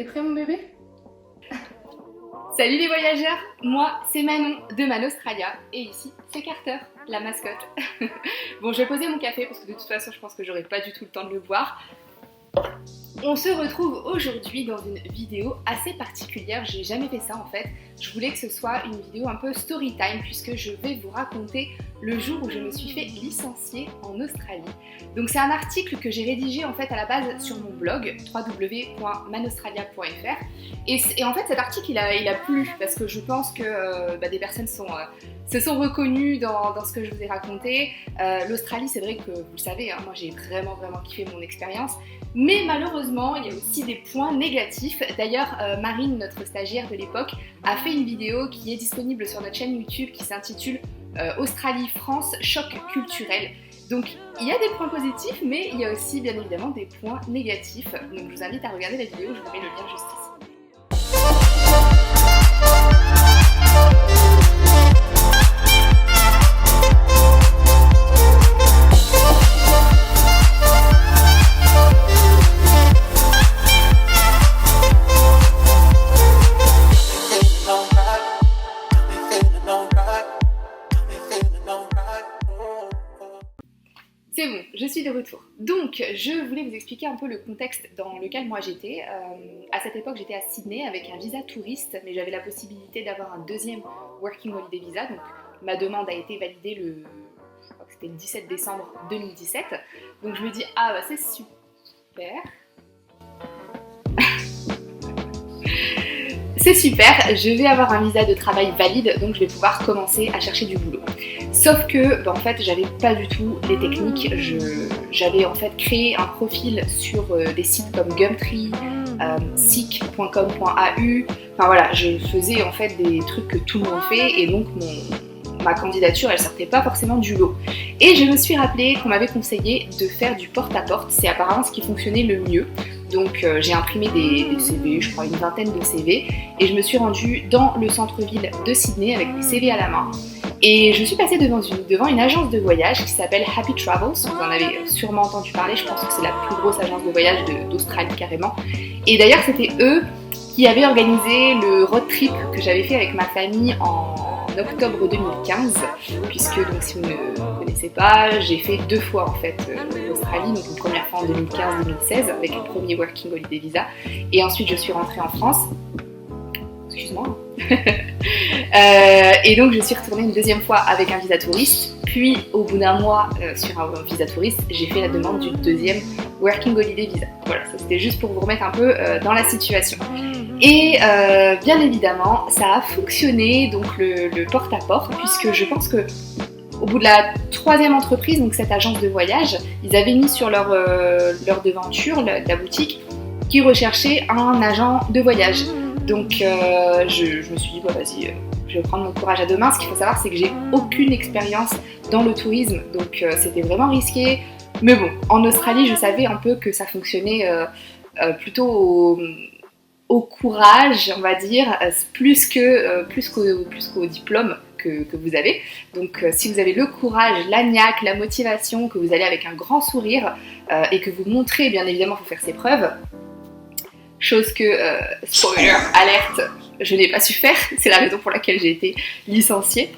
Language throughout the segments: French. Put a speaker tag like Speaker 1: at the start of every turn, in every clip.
Speaker 1: T'es prêt mon bébé?
Speaker 2: Salut les voyageurs, moi c'est Manon de Man Australia et ici c'est Carter, la mascotte. Bon, je vais poser mon café parce que de toute façon je pense que j'aurai pas du tout le temps de le boire. On se retrouve aujourd'hui dans une vidéo assez particulière, j'ai jamais fait ça en fait. Je voulais que ce soit une vidéo un peu story time puisque je vais vous raconter le jour où je me suis fait licencier en Australie. Donc c'est un article que j'ai rédigé en fait à la base sur mon blog www.manaustralia.fr et en fait cet article il a plu parce que je pense que des personnes se sont reconnues dans ce que je vous ai raconté. L'Australie, c'est vrai que vous le savez, hein, moi j'ai vraiment kiffé mon expérience. Mais malheureusement, il y a aussi des points négatifs. D'ailleurs, Marine, notre stagiaire de l'époque, a fait une vidéo qui est disponible sur notre chaîne YouTube qui s'intitule Australie-France, choc culturel. Donc, il y a des points positifs, mais il y a aussi bien évidemment des points négatifs. Donc, je vous invite à regarder la vidéo, je vous mets le lien juste ici. C'est bon, je suis de retour. Donc, je voulais vous expliquer un peu le contexte dans lequel moi j'étais. À cette époque, j'étais à Sydney avec un visa touriste, mais j'avais la possibilité d'avoir un deuxième Working Holiday Visa. Donc, ma demande a été validée je crois que c'était le 17 décembre 2017. Donc, je me dis, ah bah c'est super. C'est super, je vais avoir un visa de travail valide, donc je vais pouvoir commencer à chercher du boulot. Sauf que, en fait, j'avais pas du tout les techniques. J'avais en fait créé un profil sur des sites comme Gumtree, seek.com.au. Enfin voilà, je faisais en fait des trucs que tout le monde fait et donc ma candidature, elle sortait pas forcément du lot. Et je me suis rappelé qu'on m'avait conseillé de faire du porte-à-porte. C'est apparemment ce qui fonctionnait le mieux. Donc j'ai imprimé des CV, je crois une vingtaine de CV, et je me suis rendue dans le centre-ville de Sydney avec des CV à la main. Et je suis passée devant une agence de voyage qui s'appelle Happy Travels. Vous en avez sûrement entendu parler, je pense que c'est la plus grosse agence de voyage d'Australie carrément. Et d'ailleurs c'était eux qui avaient organisé le road trip que j'avais fait avec ma famille en octobre 2015, puisque donc si vous ne connaissez pas, j'ai fait 2 fois en fait l'Australie, donc une première fois en 2015-2016 avec un premier Working Holiday Visa, et ensuite je suis rentrée en France. Excuse-moi. Et donc je suis retournée une deuxième fois avec un visa touriste, puis au bout d'un mois sur un visa touriste, j'ai fait la demande du deuxième Working Holiday Visa. Voilà, ça c'était juste pour vous remettre un peu dans la situation. Et bien évidemment, ça a fonctionné, donc le porte-à-porte, puisque je pense que au bout de la 3e entreprise, donc cette agence de voyage, ils avaient mis sur leur devanture, la boutique, qui recherchait un agent de voyage. Donc je me suis dit, vas-y, je vais prendre mon courage à deux mains. Ce qu'il faut savoir, c'est que j'ai aucune expérience dans le tourisme, donc c'était vraiment risqué. Mais bon, en Australie, je savais un peu que ça fonctionnait plutôt au courage, on va dire, plus qu'au diplôme que vous avez. Donc si vous avez le courage, la niaque, la motivation, que vous allez avec un grand sourire et que vous montrez, bien évidemment, il faut faire ses preuves. Chose que, spoiler, alerte, je n'ai pas su faire, c'est la raison pour laquelle j'ai été licenciée.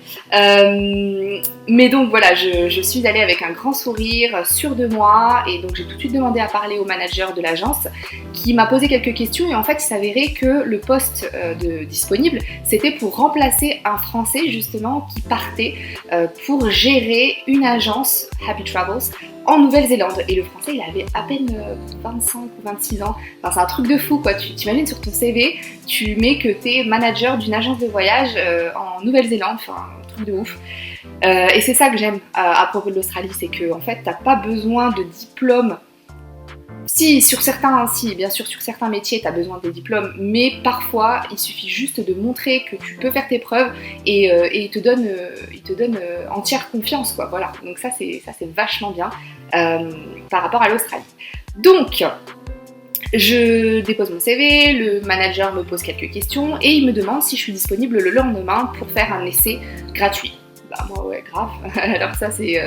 Speaker 2: Mais donc voilà, je suis allée avec un grand sourire, sûre de moi, et donc j'ai tout de suite demandé à parler au manager de l'agence qui m'a posé quelques questions, et en fait il s'avérait que le poste disponible, c'était pour remplacer un Français justement qui partait pour gérer une agence Happy Travels en Nouvelle-Zélande, et le Français il avait à peine 25 ou 26 ans. Enfin, c'est un truc de fou quoi, tu t'imagines sur ton CV, tu mets que t'es manager d'une agence de voyage en Nouvelle-Zélande, enfin un truc de ouf. Et c'est ça que j'aime à propos de l'Australie, c'est que en fait t'as pas besoin de diplôme. Bien sûr sur certains métiers t'as besoin de diplômes, mais parfois il suffit juste de montrer que tu peux faire tes preuves et il te donne entière confiance quoi, voilà. Donc ça c'est vachement bien par rapport à l'Australie. Donc je dépose mon CV, le manager me pose quelques questions et il me demande si je suis disponible le lendemain pour faire un essai gratuit. bah moi ouais grave. Alors ça c'est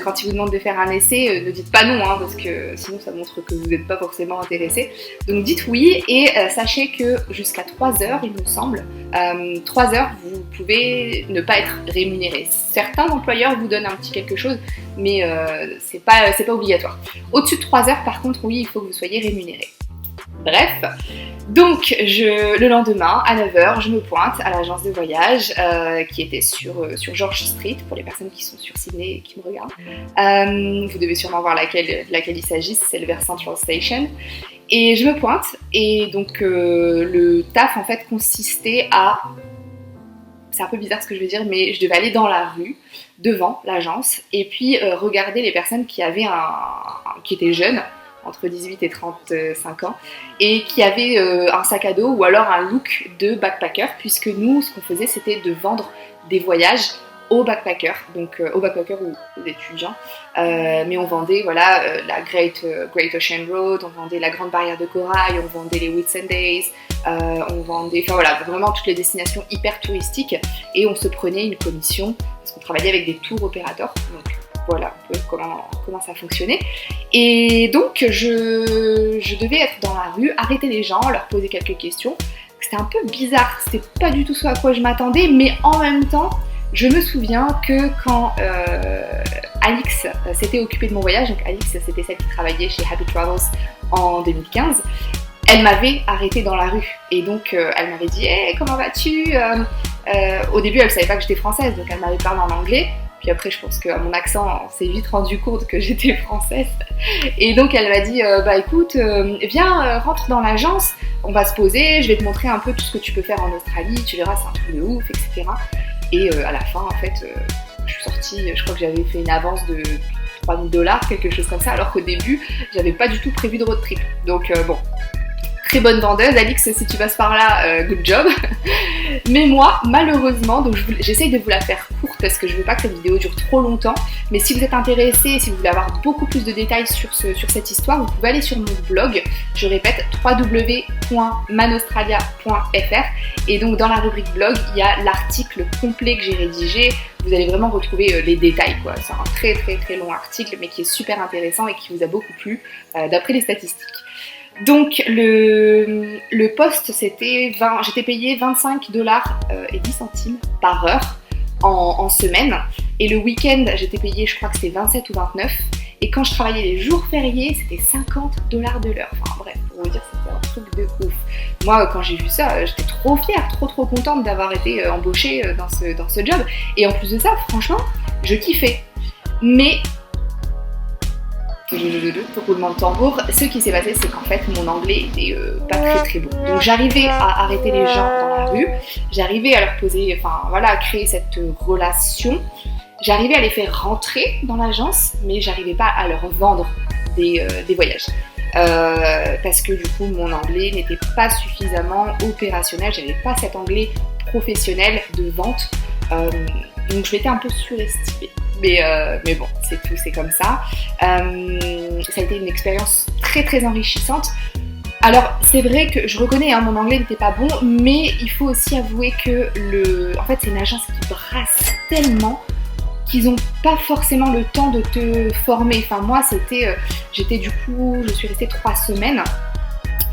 Speaker 2: quand ils vous demandent de faire un essai, ne dites pas non hein, parce que sinon ça montre que vous n'êtes pas forcément intéressé. Donc dites oui et sachez que jusqu'à 3 heures il me semble, 3 heures vous pouvez ne pas être rémunéré. Certains employeurs vous donnent un petit quelque chose mais c'est pas obligatoire. Au-dessus de 3 heures par contre oui il faut que vous soyez rémunéré. Bref, donc le lendemain à 9h, je me pointe à l'agence de voyage qui était sur George Street pour les personnes qui sont sur Sydney et qui me regardent. Vous devez sûrement voir laquelle il s'agit, c'est vers Central Station. Et je me pointe et donc le taf en fait consistait à... C'est un peu bizarre ce que je veux dire, mais je devais aller dans la rue devant l'agence et puis regarder les personnes qui étaient jeunes, entre 18 et 35 ans, et qui avaient un sac à dos ou alors un look de backpacker, puisque nous, ce qu'on faisait, c'était de vendre des voyages aux backpackers, donc aux backpackers ou aux étudiants, mais on vendait voilà, la Great Ocean Road, on vendait la Grande Barrière de Corail, on vendait les Whitsundays, on vendait, enfin voilà, vraiment toutes les destinations hyper touristiques, et on se prenait une commission, parce qu'on travaillait avec des tours opérateurs, donc voilà un peu comment ça fonctionnait. Et donc je devais être dans la rue, arrêter les gens, leur poser quelques questions. C'était un peu bizarre, c'était pas du tout ce à quoi je m'attendais, mais en même temps, je me souviens que quand Alix s'était occupée de mon voyage, donc Alix c'était celle qui travaillait chez Happy Travels en 2015, elle m'avait arrêtée dans la rue et donc elle m'avait dit hey, comment vas-tu au début elle savait pas que j'étais française, donc elle m'avait parlé en anglais. Puis après, je pense qu'à mon accent, on s'est vite rendu compte que j'étais française. Et donc, elle m'a dit, bah écoute, viens, rentre dans l'agence, on va se poser, je vais te montrer un peu tout ce que tu peux faire en Australie, tu verras, c'est un truc de ouf, etc. Et à la fin, en fait, je suis sortie, je crois que j'avais fait une avance de $3000, quelque chose comme ça, alors qu'au début, j'avais pas du tout prévu de road trip. Donc bon, très bonne vendeuse, Alix, si tu passes par là, good job. Mais moi, malheureusement, donc j'essaye de vous la faire courte parce que je veux pas que cette vidéo dure trop longtemps. Mais si vous êtes intéressé, si vous voulez avoir beaucoup plus de détails sur cette histoire, vous pouvez aller sur mon blog. Je répète, www.manaustralia.fr. Et donc dans la rubrique blog, il y a l'article complet que j'ai rédigé. Vous allez vraiment retrouver les détails, quoi. C'est un très très très long article, mais qui est super intéressant et qui vous a beaucoup plu d'après les statistiques. Donc le poste c'était j'étais payée $25 et 10 centimes par heure en semaine, et le week-end j'étais payée, je crois que c'était 27 ou 29, et quand je travaillais les jours fériés c'était $50 de l'heure. Enfin bref, pour vous dire c'était un truc de ouf. Moi quand j'ai vu ça, j'étais trop fière, trop contente d'avoir été embauchée dans ce job, et en plus de ça franchement je kiffais. Mais roulement de tambour, ce qui s'est passé c'est qu'en fait mon anglais était pas très bon. Donc j'arrivais à arrêter les gens dans la rue, j'arrivais à leur poser, enfin voilà, à créer cette relation, j'arrivais à les faire rentrer dans l'agence, mais j'arrivais pas à leur vendre des voyages. Parce que du coup mon anglais n'était pas suffisamment opérationnel, j'avais pas cet anglais professionnel de vente, donc je m'étais un peu surestimée. Mais bon, c'est tout, c'est comme ça. Ça a été une expérience très enrichissante. Alors, c'est vrai que je reconnais, hein, mon anglais n'était pas bon, mais il faut aussi avouer que en fait, c'est une agence qui brasse tellement qu'ils n'ont pas forcément le temps de te former. Enfin, moi, je suis restée 3 semaines.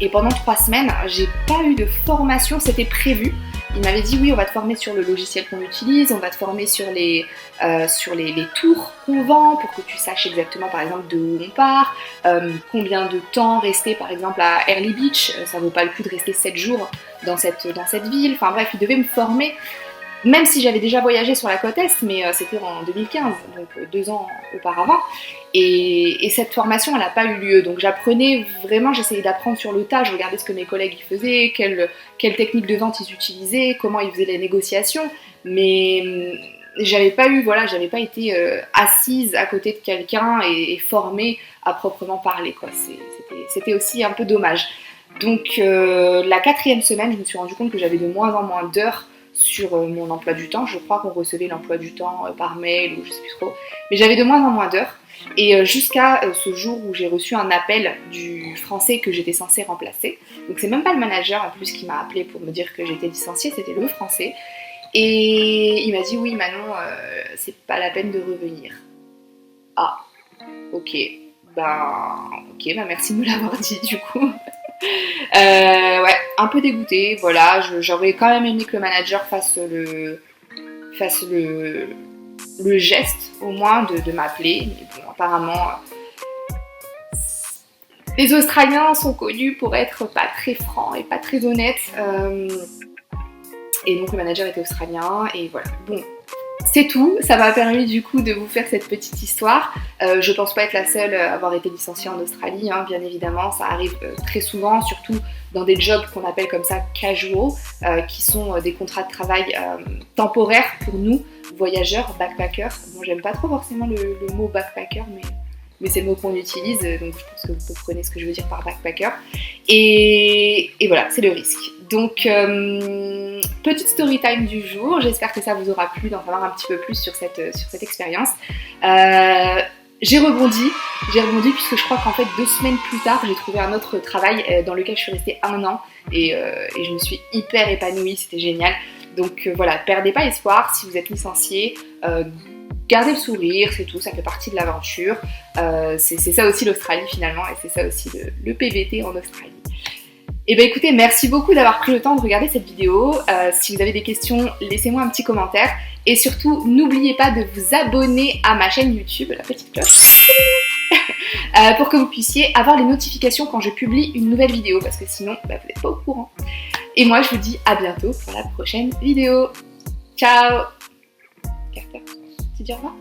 Speaker 2: Et pendant 3 semaines, j'ai pas eu de formation, c'était prévu. Il m'avait dit oui, on va te former sur le logiciel qu'on utilise, on va te former sur les tours qu'on vend pour que tu saches exactement par exemple de où on part, combien de temps rester par exemple à Early Beach, ça vaut pas le coup de rester 7 jours dans cette ville, enfin bref, il devait me former. Même si j'avais déjà voyagé sur la côte Est, mais c'était en 2015, donc 2 ans auparavant. Et cette formation, elle n'a pas eu lieu. Donc j'apprenais vraiment, j'essayais d'apprendre sur le tas, je regardais ce que mes collègues faisaient, quelle technique de vente ils utilisaient, comment ils faisaient les négociations. Mais j'avais pas été assise à côté de quelqu'un et formée à proprement parler, quoi. C'était aussi un peu dommage. Donc la 4e semaine, je me suis rendu compte que j'avais de moins en moins d'heures sur mon emploi du temps. Je crois qu'on recevait l'emploi du temps par mail ou je sais plus trop, mais j'avais de moins en moins d'heures, et jusqu'à ce jour où j'ai reçu un appel du français que j'étais censée remplacer. Donc c'est même pas le manager en plus qui m'a appelé pour me dire que j'étais licenciée, c'était le français. Et il m'a dit oui Manon, c'est pas la peine de revenir. Ah, ok, ok, merci de me l'avoir dit du coup. Ouais, un peu dégoûtée, voilà, j'aurais quand même aimé que le manager fasse le geste au moins de m'appeler, mais bon, apparemment, les Australiens sont connus pour être pas très francs et pas très honnêtes, et donc le manager était australien, et voilà, bon. C'est tout, ça m'a permis du coup de vous faire cette petite histoire. Je pense pas être la seule à avoir été licenciée en Australie, hein, bien évidemment, ça arrive très souvent, surtout dans des jobs qu'on appelle comme ça casual, qui sont des contrats de travail temporaires pour nous, voyageurs, backpackers. Bon, j'aime pas trop forcément le mot backpacker, mais c'est le mot qu'on utilise, donc je pense que vous comprenez ce que je veux dire par backpacker. Et voilà, c'est le risque. Donc, petite story time du jour, j'espère que ça vous aura plu d'en savoir un petit peu plus sur cette expérience. J'ai rebondi puisque je crois qu'en fait 2 semaines plus tard, j'ai trouvé un autre travail dans lequel je suis restée 1 an et je me suis hyper épanouie, c'était génial. Donc voilà, perdez pas espoir si vous êtes licencié. Gardez le sourire, c'est tout, ça fait partie de l'aventure. C'est ça aussi l'Australie finalement, et c'est ça aussi le PVT en Australie. Et bien écoutez, merci beaucoup d'avoir pris le temps de regarder cette vidéo. Si vous avez des questions, laissez-moi un petit commentaire. Et surtout, n'oubliez pas de vous abonner à ma chaîne YouTube, la petite cloche, pour que vous puissiez avoir les notifications quand je publie une nouvelle vidéo, parce que sinon, vous n'êtes pas au courant. Et moi, je vous dis à bientôt pour la prochaine vidéo. Ciao! Carter, tu dis au revoir?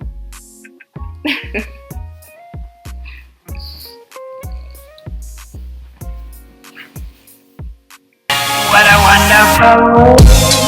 Speaker 1: What a wonderful world.